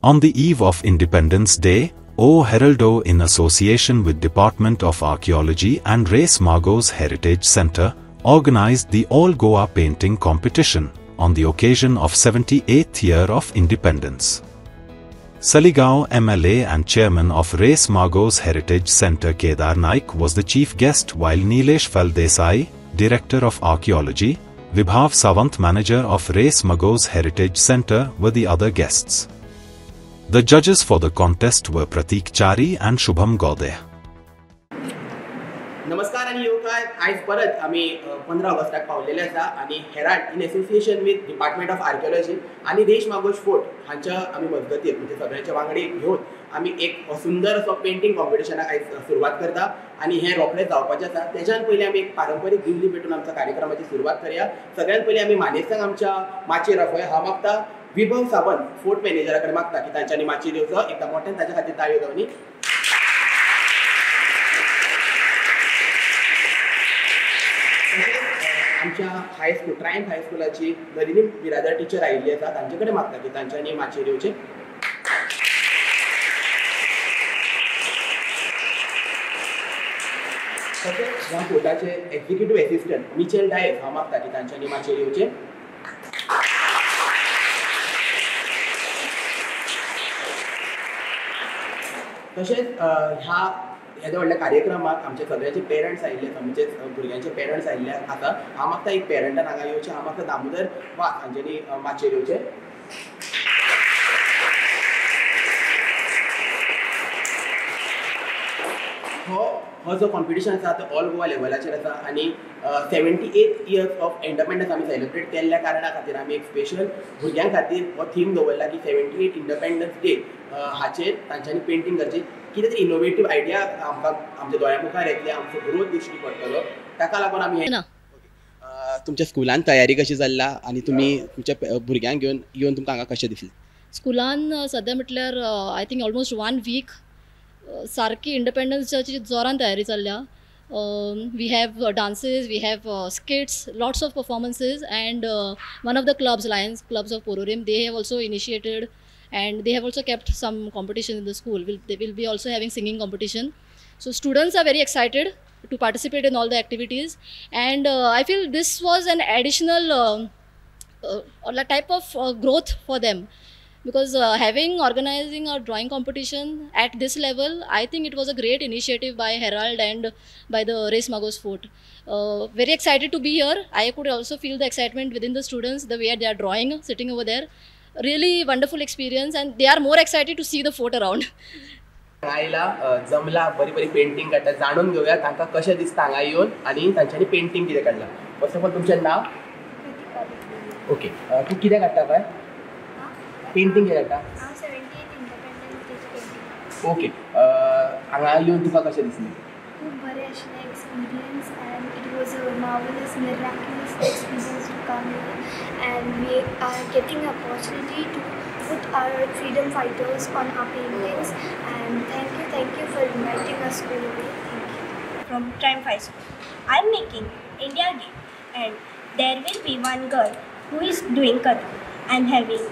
On the eve of Independence Day, O Heraldo, in association with Department of Archaeology and Res Magos Heritage Center, organized the All Goa Painting Competition on the occasion of 78th year of independence. Saligao MLA and chairman of Res Magos Heritage Center Kedar Naik was the chief guest, while Nilesh Faldesai, director of archaeology, Vibhav Sawant, manager of Res Magos Heritage Center, were the other guests. The judges for the contest were Pratik Chari and Shubham Gaude. नमस्कार आणि योगाय आज परत आम्ही 15 ऑगस्टाक पावलेले आसा आणि Herald in association with department of archaeology आणि race Magos fort हांच्या आम्ही मजगतीर म्हणजे सगळ्यांचे वांगडी घेऊन आम्ही एक सुंदर असो पेंटिंग कॉम्पिटिशनाक आज सुरवात करता आणि हे रोखडेच जावपाचें आसा. तेच्यान पयलीं आमी एक पारंपरीक दिवली पेटून आमच्या कार्यक्रमाची सुरवात करूया. सगळ्यात पयलीं आमी मानेस्तांक आमच्या माचयेर राखूया. हांव मागता विभव सावंत फोर्ट मॅनेजरा कडेन मागता की तांच्यांनी माचयेर येवचो. एकदा मोठ्यान ताच्या खातीर ताळयो जावनी. आमच्या हायस्कूल ट्रायम्फ हायस्कूलाची नलिनी बिरादर टीचर आयिल्ली आसा. तांचे कडेन मागता की तांच्यांनी माचयेर येवचें. तशेंच ह्या फोर्टाचे एक्झिक्युटीव एसिस्टंट मिचेल डायस हांव मागता की तांच्यांनी माचयेर येवचें. तशेंच ह्या येद्या व्हडल्या कार्यक्रमाक आमचे सगळ्यांचे पेरंट्स आयिल्ले आसा, म्हणजे भुरग्यांचे पेरंट्स आयिल्ले आसा. हांव मागता एक पेरंटान हांगा येवचें. हांव मागता दामोदर वाघ हांच्यांनी माचयेर येवचें. हो जो कॉम्पिटिशन आसा तो ऑल गोवा लेवलाचेर आसा आणि 78 इयर्स ऑफ इंडिपेंडन्स आमी सेलिब्रेट केल्ल्या कारणा खातीर आमी एक स्पेशल भुरग्यां खातीर हो थीम दवरला की 78 इंडिपेंडन्स डे हाचेर तांच्यांनी पेंटींग करची. कितें तरी इनोवेटीव आयडिया आमकां आमच्या दोळ्या मुखार येतले, आमचो ग्रोथ दिश्टी पडटलो. ताका लागून आमी तुमच्या स्कुलान तयारी कशी जाल्ला आणि तुमी तुमच्या भुरग्यांक घेवन तुमकां हांगा कशें दिसलें? स्कुलान सद्या म्हटल्यार आय थिंक ऑलमोस्ट 1 वीक सारकी इंडिपेंडन्साची जोरान तयारी चल्ल्या. we have dances, we have skits, lots of performances, and one of the clubs, Lions Clubs of Pororim, they have also initiated and they have also kept some competition in the school. They will be also having singing competition. So students are very excited to participate in all the activities, and I feel this was an additional type of growth for them. Because organizing a drawing competition at this level, I think it was a great initiative by Herald and by the Res Magos Fort. Very excited to be here. I could also feel the excitement within the students, the way they are drawing, sitting over there. Really wonderful experience, and they are more excited to see the fort around. आयला जमला बरी बरी painting काडटा. जाणून घेऊया तांकां कशें दिसता हांगा येवन आणि तांच्यांनी पेंटिंग कितें काडला. फर्स्ट ऑफ ऑल तुमचें नांव? ओके. तूं कितें काडटा काय? पेंटिंग कितें काडटा? 78 इंडिपेंडन्स डे पेंटिंग. ओके. हांगा येवन तुका कशें दिसलें? खूब बरें आशिल्लें experience and it was a marvellous miraculous experience to come here and we are getting opportunity to put our freedom fighters on our paintings, and thank you for inviting us to today. Thank you. From Triumph High School. I am making India Gate, and there will be one girl who is doing Kathak. I am having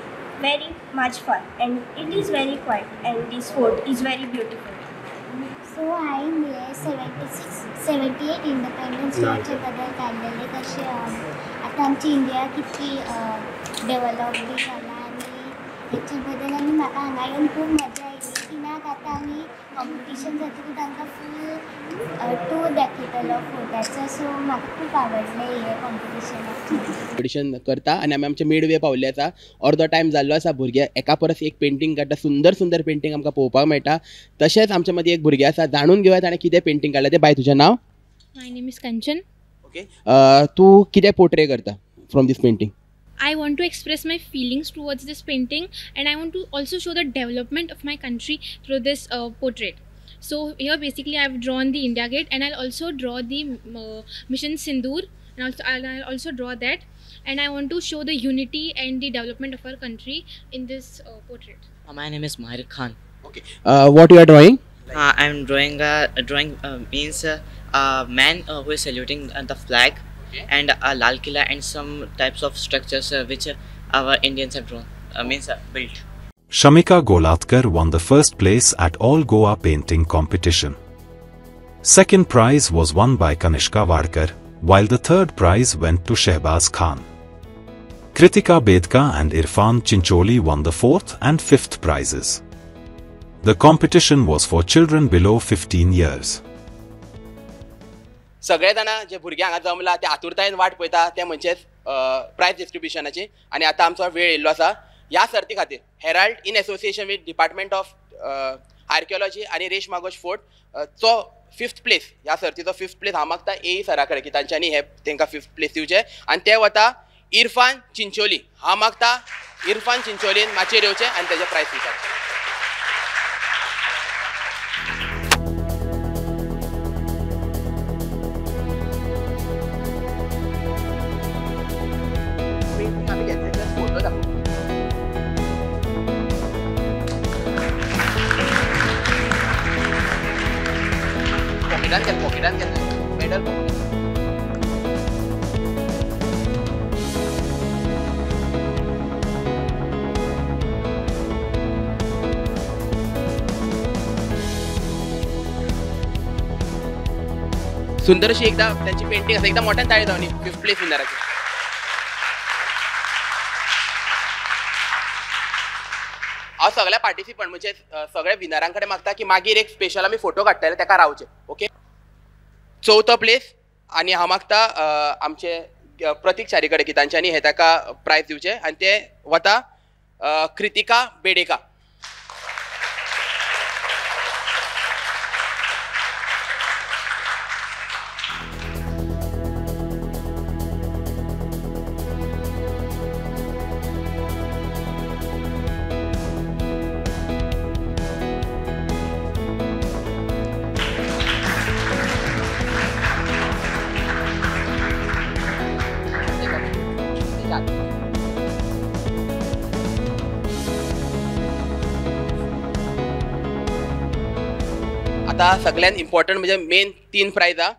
very much fun, and it is very quiet, and this fort is very beautiful. So I am here 78 independence डेचे बद्दल काडलेले कशें आतां आमची India कितली develop B जाला आनी हेचे बद्दल आनी म्हाका हांगा येवन खूब मजा आयली. कित्याक आतां आमी कॉम्पिटिशन जातकूच तांकां फूल टूर दाखयतलो फोटाचो. सो म्हाका खूब आवडलें हें कॉम्पिटिशन करता आनी आमी आमचे मिड वे पावल्ले आसा. अर्दो टायम जाल्लो आसा. भुरगे एका परस एक पेंटींग काडटा. सुंदर सुंदर पेंटींग आमकां पळोवपाक मेळटा. तशेंच आमच्या मदीं एक भुरगे आसा. जाणून घेवया ताणें कितें पेंटींग काडलें तें. बाय, तुजें नांव? My name is Kanchan. Okay. तूं कितें पोर्ट्रे करता from this painting? I want to express my feelings towards this painting, and I want to also show the development of my country through this portrait. So here basically I've drawn the India Gate, and I'll also draw the Mission Sindoor, and I'll also draw that, and I want to show the unity and the development of our country in this portrait. My name is Mahir Khan. Okay. What you are drawing? I'm drawing means a man who is saluting the flag. And a Lal Killa and some types of structures which our Indians have drawn, built. Shamika Golatkar won the first place at All Goa Painting Competition. Second prize was won by Kanishka Wadkar, while the third prize went to Shehbaz Khan. Kritika Bedka and Irfan Chincholi won the fourth and fifth prizes. The competition was for children below 15 years. सगळे जाणा जे भुरगे हांगा जमला ते आतुरतायेन वाट पळयता ते म्हणजेच prize डिस्ट्रिब्युशनाची आणि आता आमचो वेळ येयल्लो आसा. ह्या सर्ती खातीर Herald in association with department of archaeology आणि रेश मागोश फोर्ट चो 5th प्लेस ह्या सर्तीचो 5th प्लेस हांव मागता ए सरा कडेन की तांच्यांनी हे तांकां 5th प्लेस दिवचे आनी ते वता इरफान चिंचोली. हांव मागता इरफान चिंचोलीन माचयेर येवचें आनी तेजें प्रायज दिवचें. फोटो दाखव. पॉकेटान घेतले मेडल. सुंदर अशी एकदा त्यांची पेंटिंग आसा. एकदा मोठ्यान ताळी जावनी 5th प्लेस विनराची. हांव सगळ्या पार्टिसिपंट म्हणजे सगळ्या विनरां कडेन मागता की मागीर एक स्पेशल आमी फोटो काडटले तेका रावचे. ओके. 4थो प्लेस आनी हांव मागता आमचे प्रतीक चारी कडेन की तांच्यांनी हे ताका प्रायज दिवचे आनी ते वता कृतिका बेडेका. आता सगळ्यात इम्पॉर्टंट म्हणजे मेन 3 प्रायजां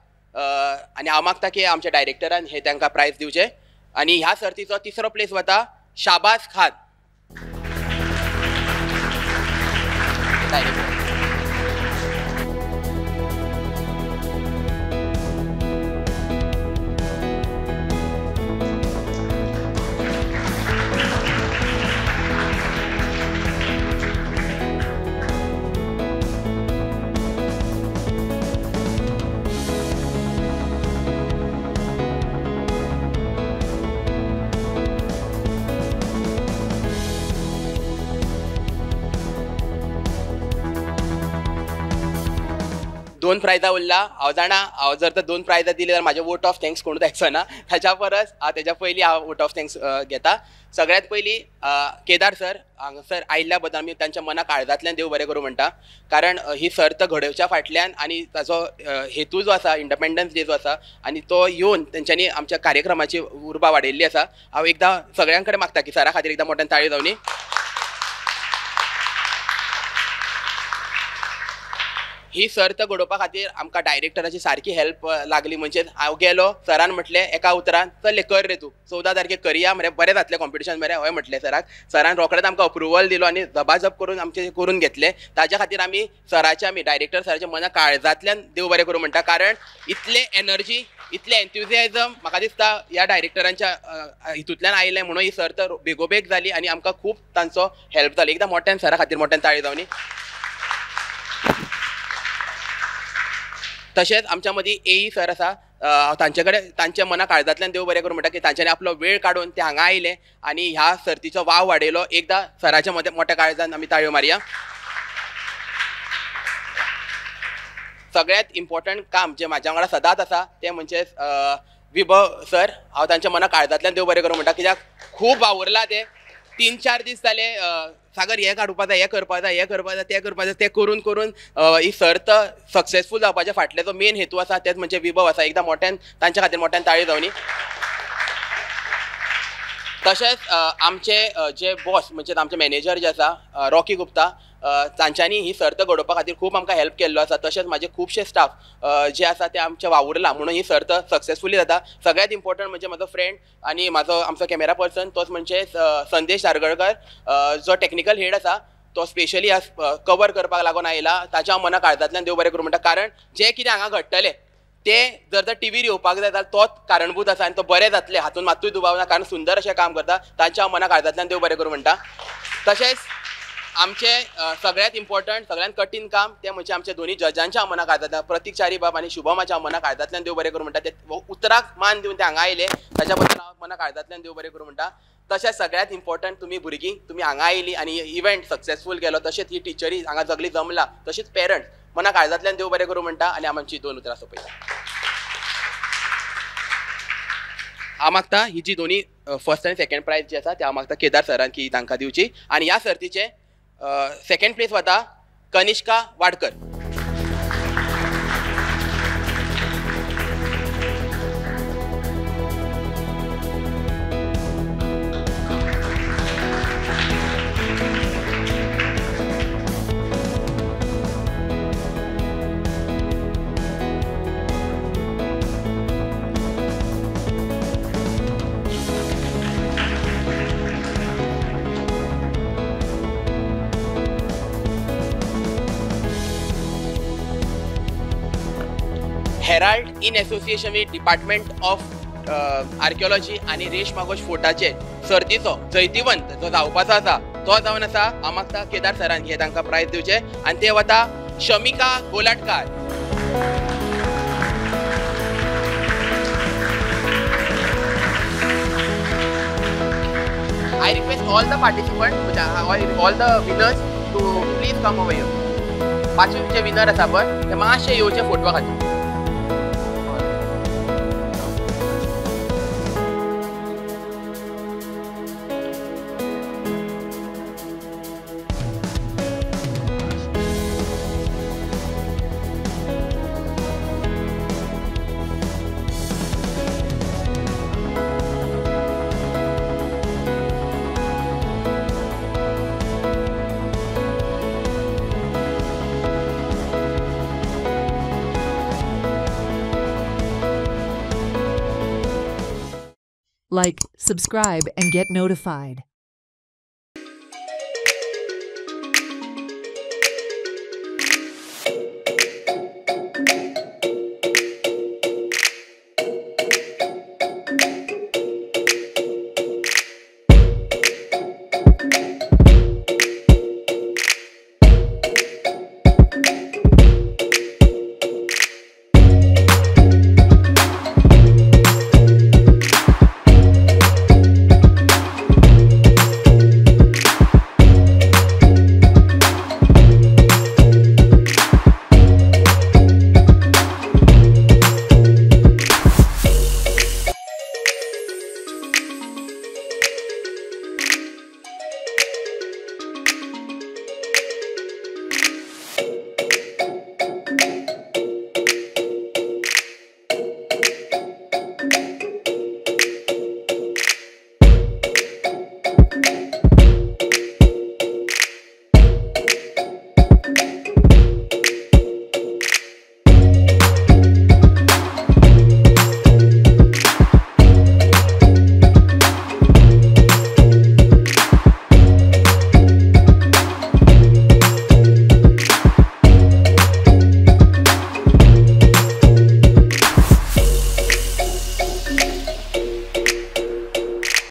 आनी हांव मागता की आमच्या डायरेक्टरान हे तांकां प्रायज दिवचे आनी ह्या सर्तीचो 3रो प्लेस वता शाबाज खान. डायरेक्टर दोन प्रायजां उरला. हांव जाणा हांव जर तर 2 प्रायजां दिली जाल्यार म्हाजे वोट ऑफ थँक्स कोण द्यायचो ना. ताच्या परस तेच्या पयलीं हांव वोट ऑफ थँक्स घेता. सगळ्यात पयलीं केदार सर हांगासर आयिल्ल्या बद्दल आमी तांच्या मना काळजांतल्यान देव बरें करूं म्हणटा. कारण ही सर्त घडोवच्या फाटल्यान आनी ताचो हेतू जो आसा इंडिपेंडन्स डे जो आसा आनी तो येवन तेंच्यांनी आमच्या कार्यक्रमाची उर्बा वाडयल्ली आसा. हांव एकदां सगळ्यां कडेन मागता की सरा खातीर एकदां मोठ्यान ताळी जावनी. ही सर्त घडोवपा खातीर आमकां डायरेक्टराची सारकी हेल्प लागली. म्हणजे हांव गेलो सरान म्हटलें एका उतरान चल कर रे तूं 14 तारखेक करया मरे बरें जातलें कॉम्पिटिशन मरे हय म्हटलें सराक. सरान रोखडेंच आमकां अप्रुवल दिलो आनी जबाजप करून आमचें करून घेतलें. ताच्या खातीर आमी डायरेक्टर सराच्या मना काळजांतल्यान देव बरें करूं म्हणटा. कारण इतले एनर्जी इतलें एन्थुजियाजम म्हाका दिसता ह्या डायरेक्टरांच्या हितूंतल्यान आयिल्लें म्हणून ही सर्त बेगोबेग जाली आनी आमकां खूब तांचो हेल्प जाली. एकदां मोठ्यान सरा खातीर मोठ्यान ताळी जावनी. तशेंच आमच्या मदीं ए सर आसा. तांचे कडेन तांच्या मना काळजांतल्यान देव बरें करूं म्हणटा की तांच्यांनी आपलो वेळ काडून ते हांगा आयले आनी ह्या सर्तीचो वाव वाडयलो. एकदां सराच्या मोठ्या काळजान आमी ताळयो मारया. सगळ्यात इम्पॉर्टंट काम जे म्हाज्या वांगडा सदांच आसा ते म्हणजे विभव सर. हांव तांच्या मना काळजांतल्यान देव बरें करूं म्हणटा कित्याक खूब वावुरला ते. 3-4 दीस जाले सागर हे काडूपा जाय, हे करपा जाय, हे करपा जाय, ते करपा जाय, ते करून करून ही सर्त सक्सेसफूल जावपाच्या फाटले जो मेन हेतू आसा तेच म्हणजे विभव आसा. एकदां मोठ्यान तांच्या खातीर मोठ्यान ताळी जावनी. तशेंच आमचे जे बॉस म्हणजे आमचे मॅनेजर जे आसा रॉकी गुप्ता तांच्यांनी ही सर्त घडोवपा खातीर खूब आमकां हेल्प केल्लो आसा. तशेंच म्हाजे खुबशे स्टाफ जे आसा ते आमचे वावुरला म्हणून ही सर्त सक्सेसफुली जाता. सगळ्यांत इम्पॉर्टंट म्हणजे म्हजो फ्रेंड आनी आमचो कॅमेरा पर्सन तोच म्हणजे संदेश दारगळकर जो टेक्निकल हेड आसा तो स्पेशली कवर करपाक लागून आयला. ताच्या मना काळजांतल्यान देव बरें करूं म्हणटा. कारण जे कितें हांगा घडटलें ते जर टीव्हीर येवपाक जाय जाल्यार तोच कारणभूत आसा आनी तो बरें जातलें हातून मात्तूय दुबाव ना. कारण सुंदर अशें काम करता. तांच्या मना काळजांतल्यान देव बरें करूं म्हणटा. तशेंच आमचे सगळ्यांत इम्पॉर्टंट सगळ्यांत कठीण काम ते म्हणजे आमच्या दोन्ही जजांच्या मना काळजांतल्यान प्रतीक च्यारी बाब आनी शुभमाच्या मना काळजांतल्यान देव बरें करूं म्हणटा. ते उतराक मान दिवन ते हांगा आयले ताच्या बद्दल हांव मना काळजांतल्यान देव बरें करूं म्हणटा. तशेंच सगळ्यांत इम्पॉर्टंट तुमी भुरगीं तुमी हांगा आयली आनी इव्हेंट सक्सेसफूल केलो. तशेंच ही टिचरी हांगा सगळीं जमला. तशेंच पेरंट्स मना काळजांतल्यान देव बरें करूं म्हणटा आनी आमची 2 उतरां सोंपयता. हांव मागता ही जी दोन्ही फर्स्ट आनी सेकंड प्रायज जी आसा ते हांव मागता केदार सरान की तांकां दिवची. आनी ह्या सर्तीचे सेकंड प्लेस वता Kanishka Wadkar. Herald in association with department of archaeology आनी रेश मागोश फोर्टाचे सर्तीचो जैतिवंत जो जावपाचो आसा तो जावन आसा. हांव मागता केदार सरान हे तांकां प्रायज दिवचे आनी ते वता Shamika गोलाटकार. I request all the participants, all the winners to please come over here. 5वे जे विनर आसा पळय ते मातशे येवचे फोटवा खातीर. Like, subscribe, and get notified.